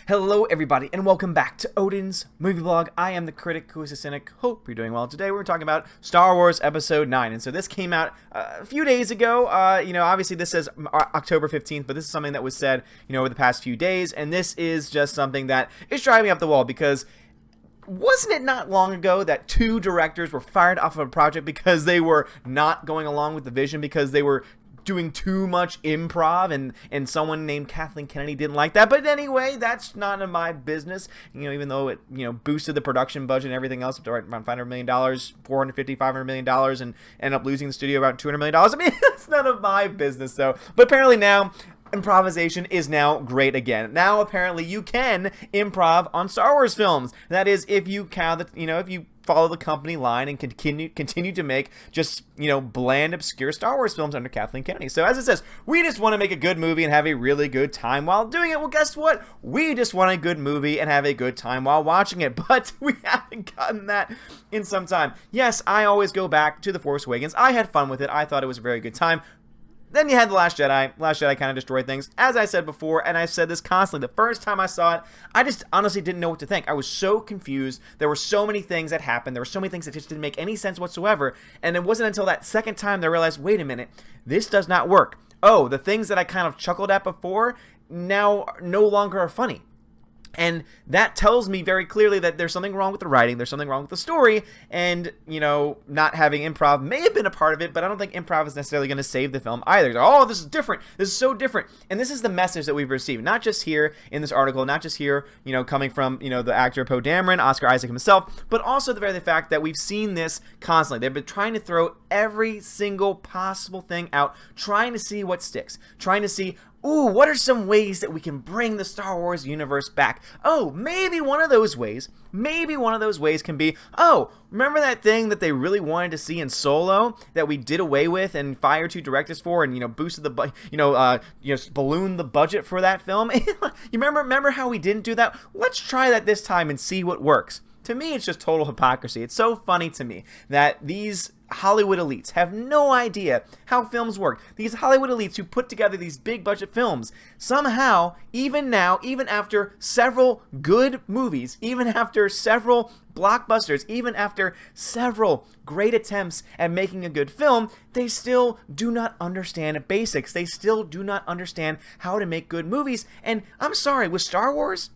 Hello everybody and welcome back to Odin's Movie Blog. I am the critic who is a cynic. Hope you're doing well. Today we're talking about Star Wars Episode 9. And so this came out a few days ago. Obviously this says October 15th, but this is something that was said, over the past few days. And this is just something that is driving me up the wall because wasn't it not long ago that two directors were fired off of a project because they were not going along with the vision, because they were doing too much improv, and someone named Kathleen Kennedy didn't like that. But anyway, that's none of my business. Even though it boosted the production budget and everything else up to around $500 million, $450-500 million, and ended up losing the studio about $200 million. I mean, it's none of my business though. But apparently now improvisation is now great again. Now apparently you can improv on Star Wars films. That is, if you if you follow the company line and continue to make just bland, obscure Star Wars films under Kathleen Kennedy. So as it says, we just want to make a good movie and have a really good time while doing it. Well, guess what? We just want a good movie and have a good time while watching it, but we haven't gotten that in some time. Yes, I always go back to The Force Awakens. I had fun with it. I thought it was a very good time. Then you had The Last Jedi. Last Jedi kind of destroyed things. As I said before, and I've said this constantly, the first time I saw it, I just honestly didn't know what to think. I was so confused. There were so many things that happened. There were so many things that just didn't make any sense whatsoever. And it wasn't until that second time that I realized, wait a minute, this does not work. Oh, the things that I kind of chuckled at before now no longer are funny. And that tells me very clearly that there's something wrong with the writing, there's something wrong with the story, and, not having improv may have been a part of it, but I don't think improv is necessarily going to save the film either. Oh, this is different. This is so different. And this is the message that we've received, not just here in this article, not just here, coming from, the actor Poe Dameron, Oscar Isaac himself, but also the very fact that we've seen this constantly. They've been trying to throw every single possible thing out, trying to see what sticks, trying to see, ooh, what are some ways that we can bring the Star Wars universe back? Oh, maybe one of those ways can be, oh, remember that thing that they really wanted to see in Solo that we did away with and fired two directors for, and boosted the ballooned the budget for that film? You remember how we didn't do that? Let's try that this time and see what works. To me, it's just total hypocrisy. It's so funny to me that these Hollywood elites have no idea how films work. These Hollywood elites who put together these big budget films, somehow, even now, even after several good movies, even after several blockbusters, even after several great attempts at making a good film, they still do not understand basics. They still do not understand how to make good movies. And I'm sorry, with Star Wars,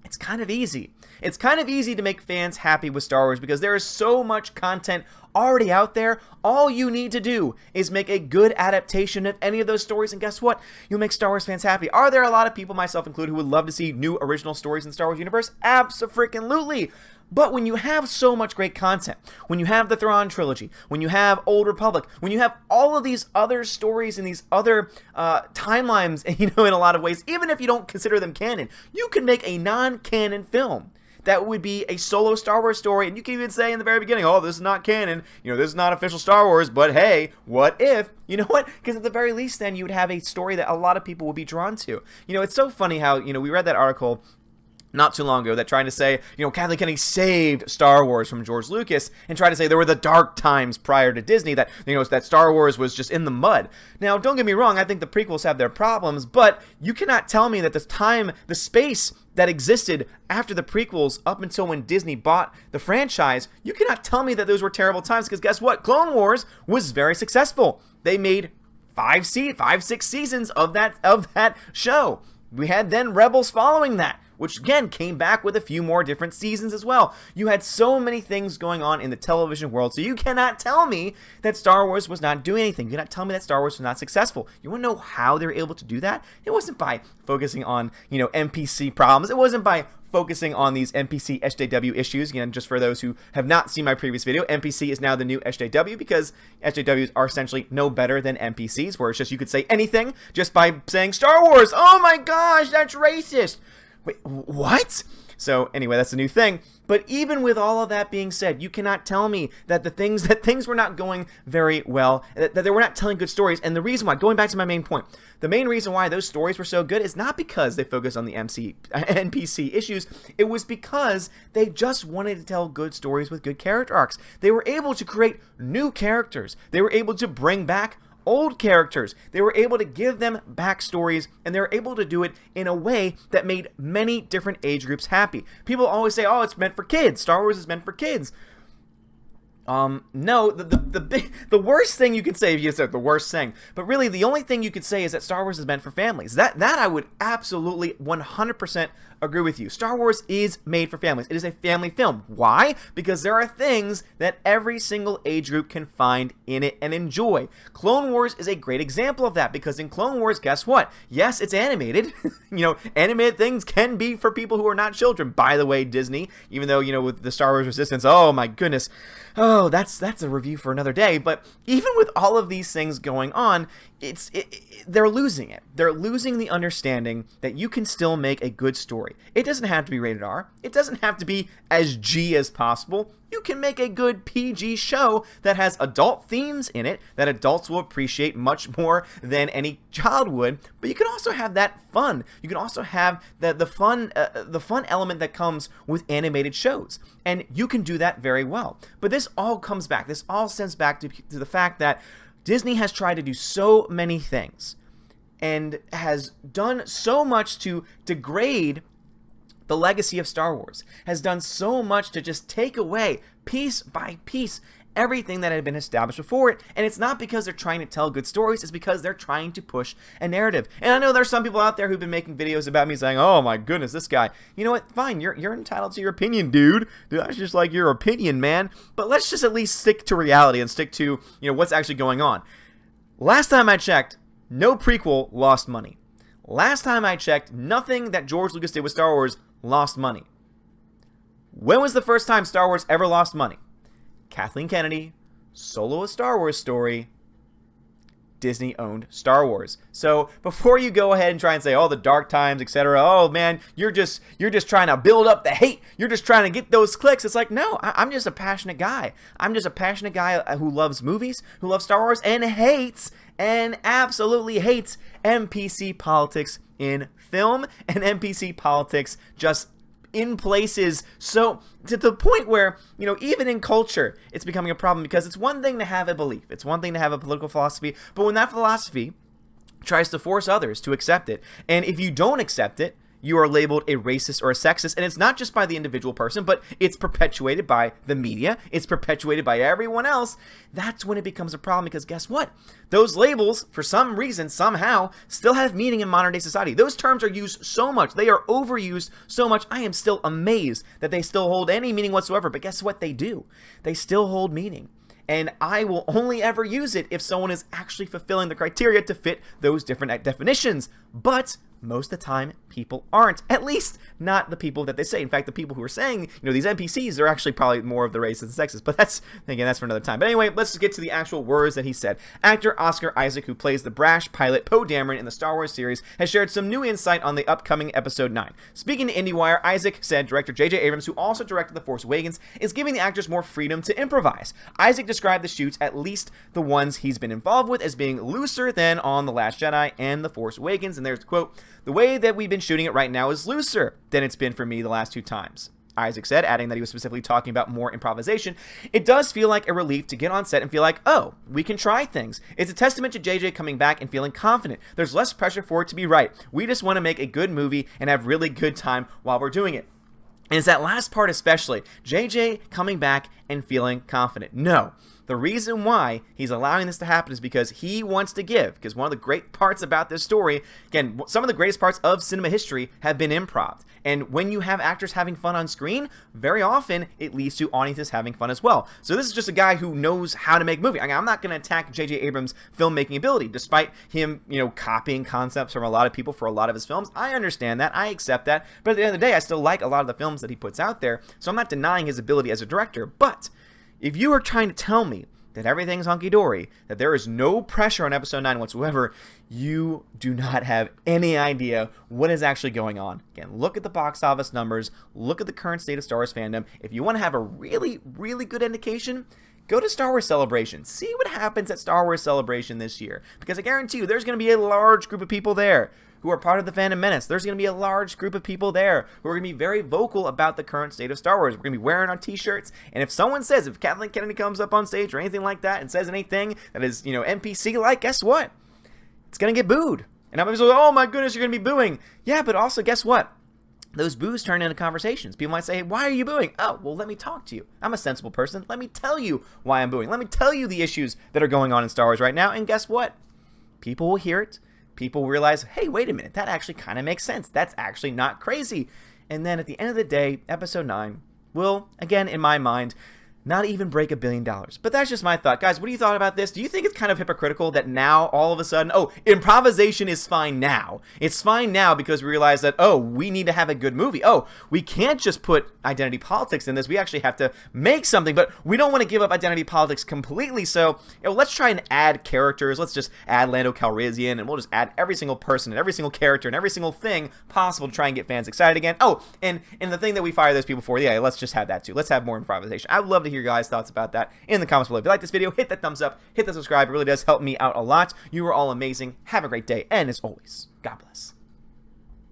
it's kind of easy. It's kind of easy to make fans happy with Star Wars because there is so much content already out there. All you need to do is make a good adaptation of any of those stories, and guess what? You'll make Star Wars fans happy. Are there a lot of people, myself included, who would love to see new original stories in the Star Wars universe? Abso-freaking-lutely. But when you have so much great content, when you have the Thrawn trilogy, when you have Old Republic, when you have all of these other stories and these other timelines, in a lot of ways, even if you don't consider them canon, you can make a non-canon film that would be a solo Star Wars story, and you can even say in the very beginning, oh, this is not canon, this is not official Star Wars, but hey, what if? You know what? Because at the very least, then, you would have a story that a lot of people would be drawn to. It's so funny how, we read that article not too long ago that trying to say, Kathleen Kennedy saved Star Wars from George Lucas, and tried to say there were the dark times prior to Disney that, that Star Wars was just in the mud. Now, don't get me wrong, I think the prequels have their problems, but you cannot tell me that the space that existed after the prequels up until when Disney bought the franchise, you cannot tell me that those were terrible times, because guess what? Clone Wars was very successful. They made 5-6 seasons of that show. We had then Rebels following that, which again came back with a few more different seasons as well. You had so many things going on in the television world, so you cannot tell me that Star Wars was not doing anything. You cannot tell me that Star Wars was not successful. You want to know how they were able to do that? It wasn't by focusing on, NPC problems. It wasn't by focusing on these NPC SJW issues. Just for those who have not seen my previous video, NPC is now the new SJW because SJWs are essentially no better than NPCs, where it's just you could say anything just by saying Star Wars. Oh my gosh, that's racist. Wait, what? So anyway, that's a new thing. But even with all of that being said, you cannot tell me that things were not going very well, that they were not telling good stories. And the reason why, going back to my main point, the main reason why those stories were so good is not because they focused on the NPC issues. It was because they just wanted to tell good stories with good character arcs. They were able to create new characters. They were able to bring back old characters. They were able to give them backstories, and they were able to do it in a way that made many different age groups happy. People always say, oh, it's meant for kids. Star Wars is meant for kids. No, the worst thing you could say, if you said the worst thing, but really the only thing you could say is that Star Wars is meant for families. That I would absolutely 100% agree with you. Star Wars is made for families. It is a family film. Why? Because there are things that every single age group can find in it and enjoy. Clone Wars is a great example of that, because in Clone Wars, guess what? Yes, it's animated. Animated things can be for people who are not children. By the way, Disney, even though, with the Star Wars Resistance, oh my goodness. Oh, that's a review for another day. But even with all of these things going on, they're losing it. They're losing the understanding that you can still make a good story. It doesn't have to be rated R. It doesn't have to be as G as possible. You can make a good PG show that has adult themes in it that adults will appreciate much more than any child would. But you can also have that fun. You can also have the fun element that comes with animated shows, and you can do that very well. But this all comes back. This all stems back to the fact that Disney has tried to do so many things and has done so much to degrade the legacy of Star Wars, has done so much to just take away, piece by piece, everything that had been established before it. And it's not because they're trying to tell good stories, it's because they're trying to push a narrative. And I know there's some people out there who've been making videos about me saying, oh my goodness, this guy. You know what? Fine, you're entitled to your opinion, dude. That's just like your opinion, man. But let's just at least stick to reality and stick to, what's actually going on. Last time I checked, no prequel lost money. Last time I checked, nothing that George Lucas did with Star Wars lost money. When was the first time Star Wars ever lost money? Kathleen Kennedy, Solo: A Star Wars Story, Disney owned Star Wars. So before you go ahead and try and say, oh, the dark times, etc., oh man, you're just trying to build up the hate, you're just trying to get those clicks. It's like, no, I'm just a passionate guy. I'm just a passionate guy who loves movies, who loves Star Wars, and absolutely hates NPC politics in film and NPC politics just in places, so to the point where, even in culture, it's becoming a problem, because it's one thing to have a belief, it's one thing to have a political philosophy, but when that philosophy tries to force others to accept it, and if you don't accept it, you are labeled a racist or a sexist, and it's not just by the individual person, but it's perpetuated by the media, it's perpetuated by everyone else. That's when it becomes a problem, because guess what? Those labels, for some reason, somehow, still have meaning in modern day society. Those terms are used so much, they are overused so much, I am still amazed that they still hold any meaning whatsoever, but guess what they do? They still hold meaning. And I will only ever use it if someone is actually fulfilling the criteria to fit those different definitions. But most of the time, people aren't. At least not the people that they say. In fact, the people who are saying, these NPCs are actually probably more of the racist and sexist. But that's for another time. But anyway, let's just get to the actual words that he said. Actor Oscar Isaac, who plays the brash pilot Poe Dameron in the Star Wars series, has shared some new insight on the upcoming Episode 9. Speaking to IndieWire, Isaac said director J.J. Abrams, who also directed The Force Awakens, is giving the actors more freedom to improvise. Isaac described the shoots, at least the ones he's been involved with, as being looser than on The Last Jedi and The Force Awakens. And there's, quote, "The way that we've been shooting it right now is looser than it's been for me the last two times," Isaac said, adding that he was specifically talking about more improvisation. "It does feel like a relief to get on set and feel like, oh, we can try things. It's a testament to JJ coming back and feeling confident. There's less pressure for it to be right. We just want to make a good movie and have really good time while we're doing it." And it's that last part especially, JJ coming back and feeling confident. No. The reason why he's allowing this to happen is because he wants to give. Because one of the great parts about this story, again, some of the greatest parts of cinema history have been improv. And when you have actors having fun on screen, very often it leads to audiences having fun as well. So this is just a guy who knows how to make movies. I'm not going to attack J.J. Abrams' filmmaking ability, despite him, copying concepts from a lot of people for a lot of his films. I understand that. I accept that. But at the end of the day, I still like a lot of the films that he puts out there. So I'm not denying his ability as a director. But if you are trying to tell me that everything's hunky-dory, that there is no pressure on Episode 9 whatsoever, you do not have any idea what is actually going on. Again, look at the box office numbers, look at the current state of Star Wars fandom. If you want to have a really, really good indication, go to Star Wars Celebration. See what happens at Star Wars Celebration this year. Because I guarantee you, there's going to be a large group of people there who are part of the Phantom Menace. There's going to be a large group of people there who are going to be very vocal about the current state of Star Wars. We're going to be wearing our t-shirts, and if someone says, if Kathleen Kennedy comes up on stage or anything like that and says anything that is, NPC-like, guess what? It's going to get booed. And I'm going to say, oh my goodness, you're going to be booing. Yeah, but also, guess what? Those boos turn into conversations. People might say, hey, why are you booing? Oh, well, let me talk to you. I'm a sensible person. Let me tell you why I'm booing. Let me tell you the issues that are going on in Star Wars right now. And guess what? People will hear it. People will realize, hey, wait a minute. That actually kind of makes sense. That's actually not crazy. And then at the end of the day, Episode 9 will, again, in my mind, not even break $1 billion. But that's just my thought. Guys, what do you thought about this? Do you think it's kind of hypocritical that now, all of a sudden, oh, improvisation is fine now. It's fine now because we realize that, oh, we need to have a good movie. Oh, we can't just put identity politics in this. We actually have to make something, but we don't want to give up identity politics completely. So, let's try and add characters. Let's just add Lando Calrissian, and we'll just add every single person and every single character and every single thing possible to try and get fans excited again. Oh, and the thing that we fire those people for, yeah, let's just have that too. Let's have more improvisation. I would love to hear your guys' thoughts about that in the comments below. If you like this video, hit that thumbs up, hit that subscribe. It really does help me out a lot. You are all amazing. Have a great day, and as always, God bless.